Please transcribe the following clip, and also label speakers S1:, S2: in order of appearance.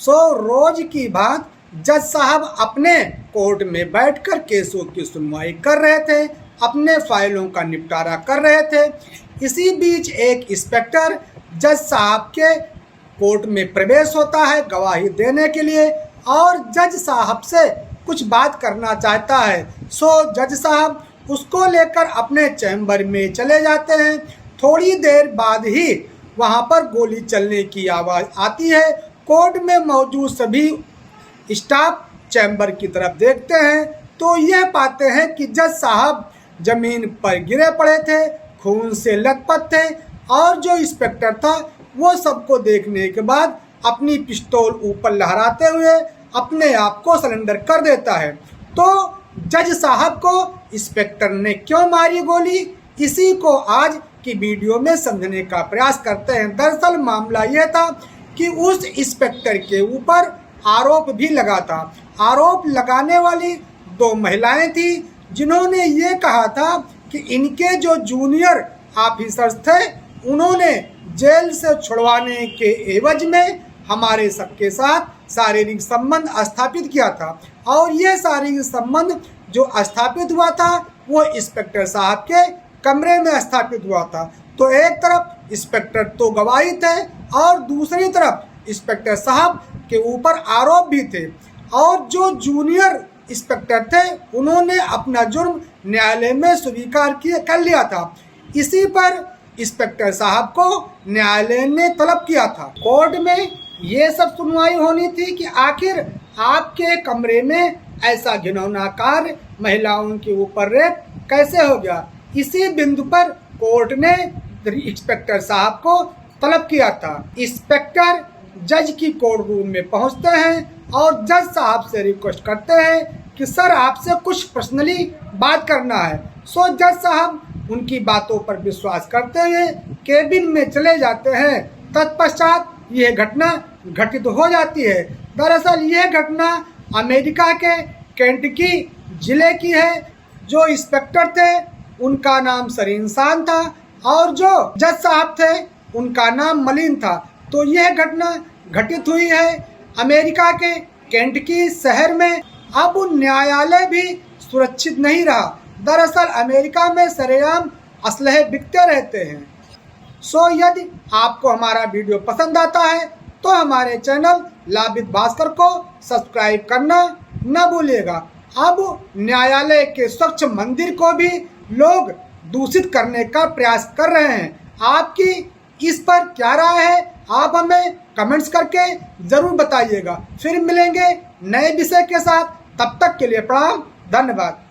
S1: रोज की बात जज साहब अपने कोर्ट में बैठकर केसों की सुनवाई कर रहे थे, अपने फाइलों का निपटारा कर रहे थे। इसी बीच एक इंस्पेक्टर जज साहब के कोर्ट में प्रवेश होता है गवाही देने के लिए और जज साहब से कुछ बात करना चाहता है। जज साहब उसको लेकर अपने चैम्बर में चले जाते हैं। थोड़ी देर बाद ही वहाँ पर गोली चलने की आवाज़ आती है। कोर्ट में मौजूद सभी स्टाफ चैम्बर की तरफ देखते हैं तो यह पाते हैं कि जज साहब जमीन पर गिरे पड़े थे, खून से लथपथ थे और जो इंस्पेक्टर था वो सबको देखने के बाद अपनी पिस्तौल ऊपर लहराते हुए अपने आप को सरेंडर कर देता है। तो जज साहब को इंस्पेक्टर ने क्यों मारी गोली, इसी को आज की वीडियो में समझने का प्रयास करते हैं। दरअसल मामला यह था कि उस इंस्पेक्टर के ऊपर आरोप भी लगा था। आरोप लगाने वाली दो महिलाएं थी जिन्होंने ये कहा था कि इनके जो जूनियर ऑफिसर्स थे उन्होंने जेल से छुड़वाने के एवज में हमारे सबके साथ शारीरिक संबंध स्थापित किया था और यह शारीरिक संबंध जो स्थापित हुआ था वो इंस्पेक्टर साहब के कमरे में स्थापित हुआ था। तो एक तरफ इंस्पेक्टर तो गवाही थे और दूसरी तरफ इंस्पेक्टर साहब के ऊपर आरोप भी थे और जो जूनियर इंस्पेक्टर थे उन्होंने अपना जुर्म न्यायालय में स्वीकार कर लिया था। इसी पर इंस्पेक्टर साहब को न्यायालय ने तलब किया था। कोर्ट में ये सब सुनवाई होनी थी कि आखिर आपके कमरे में ऐसा घिनौना कार्य महिलाओं के ऊपर रेप कैसे हो गया। इसी बिंदु पर कोर्ट ने इंस्पेक्टर साहब को तलब किया था। इंस्पेक्टर जज की कोर्ट रूम में पहुंचते हैं और जज साहब से रिक्वेस्ट करते हैं कि सर आपसे कुछ पर्सनली बात करना है। जज साहब उनकी बातों पर विश्वास करते हुए केबिन में चले जाते हैं। तत्पश्चात यह घटना घटित हो जाती है। दरअसल यह घटना अमेरिका के केंटकी जिले की है। जो इंस्पेक्टर थे उनका नाम सरीन शान था और जो जज साहब थे उनका नाम मलिन था। तो यह घटना घटित हुई है अमेरिका के केंटकी शहर में। अब न्यायालय भी सुरक्षित नहीं रहा। दरअसल अमेरिका में सरेआम असलहे बिकते रहते हैं। यदि आपको हमारा वीडियो पसंद आता है तो हमारे चैनल लाबिद भास्कर को सब्सक्राइब करना न भूलिएगा। अब न्यायालय के स्वच्छ मंदिर को भी लोग दूषित करने का प्रयास कर रहे हैं। आपकी इस पर क्या राय है, आप हमें कमेंट्स करके ज़रूर बताइएगा। फिर मिलेंगे नए विषय के साथ, तब तक के लिए प्रणाम, धन्यवाद।